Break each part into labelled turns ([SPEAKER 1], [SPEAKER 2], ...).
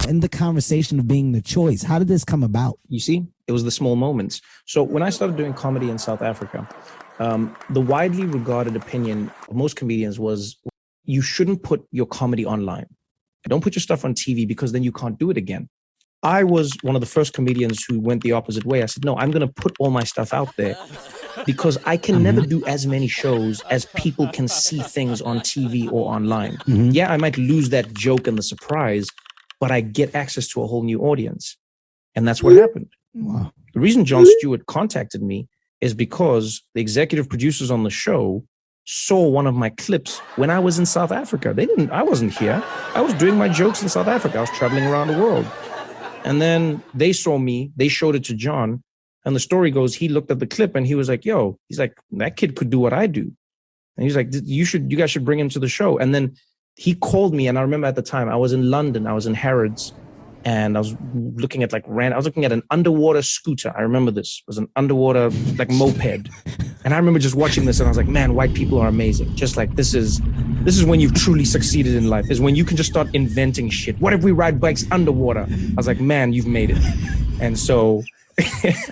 [SPEAKER 1] in the conversation of being the choice? How did this come about?
[SPEAKER 2] You see, it was the small moments. So when I started doing comedy in South Africa, the widely regarded opinion of most comedians was you shouldn't put your comedy online. Don't put your stuff on TV because then you can't do it again. I was one of the first comedians who went the opposite way. I said, no, I'm going to put all my stuff out there because I can never do as many shows as people can see things on TV or online. Yeah, I might lose that joke and the surprise, but I get access to a whole new audience. And that's what happened.
[SPEAKER 1] Wow.
[SPEAKER 2] The reason Jon Stewart contacted me is because the executive producers on the show saw one of my clips when I was in South Africa. I wasn't here. I was doing my jokes in South Africa. I was traveling around the world. And then they saw me, they showed it to Jon. And the story goes, he looked at the clip and he was like, yo, he's like, that kid could do what I do. And he's like, you guys should bring him to the show. And then he called me. And I remember at the time I was in London, I was in Harrods, and I was looking at I was looking at an underwater scooter. I remember this. It was an underwater moped. And I remember just watching this and I was like, man, white people are amazing. Just like, this is when you've truly succeeded in life, is when you can just start inventing shit. What if we ride bikes underwater? I was like, man, you've made it. And so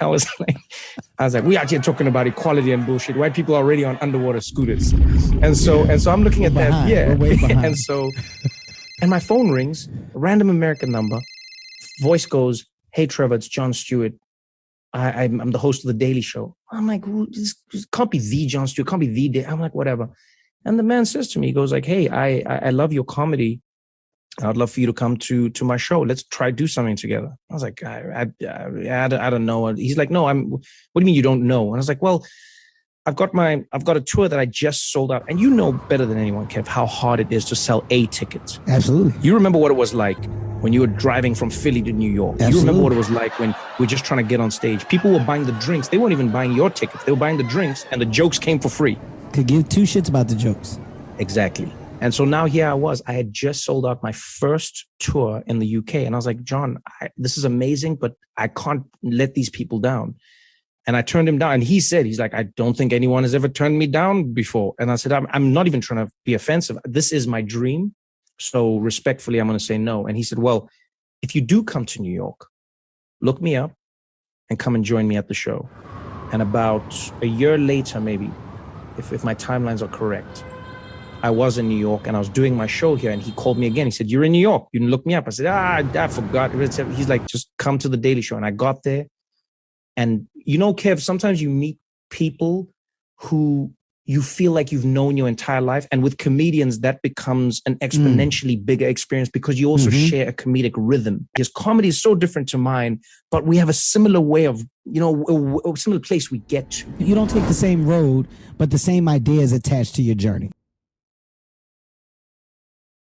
[SPEAKER 2] I was like, we out here talking about equality and bullshit. White people are already on underwater scooters. And so I'm looking at that. Yeah. And my phone rings, a random American number. Voice goes, hey, Trevor, it's Jon Stewart. I'm the host of The Daily Show. I'm like, this can't be the Jon Stewart, can't be the. I'm like, whatever. And the man says to me, he goes like, hey, I love your comedy. I'd love for you to come to my show. Let's try do something together. I was like, I don't know. He's like, no, what do you mean you don't know? And I was like, well, I've got a tour that I just sold out. And you know better than anyone, Kev, how hard it is to sell a ticket.
[SPEAKER 1] Absolutely.
[SPEAKER 2] You remember what it was like when you were driving from Philly to New York. Absolutely. You remember what it was like when we were just trying to get on stage. People were buying the drinks. They weren't even buying your tickets. They were buying the drinks and the jokes came for free.
[SPEAKER 1] Could give two shits about the jokes.
[SPEAKER 2] Exactly. And so now here I was. I had just sold out my first tour in the UK. And I was like, Jon, this is amazing, but I can't let these people down. And I turned him down. And he's like, I don't think anyone has ever turned me down before. And I said, I'm not even trying to be offensive. This is my dream. So respectfully, I'm going to say no. And he said, well, if you do come to New York, look me up and come and join me at the show. And about a year later, maybe, if my timelines are correct, I was in New York and I was doing my show here. And he called me again. He said, you're in New York. You didn't look me up. I said, I forgot. He's like, just come to The Daily Show. And I got there. And you know, Kev, sometimes you meet people who you feel like you've known your entire life. And with comedians, that becomes an exponentially bigger experience because you also share a comedic rhythm. His comedy is so different to mine, but we have a similar way of, a similar place we get to.
[SPEAKER 1] You don't take the same road, but the same idea is attached to your journey.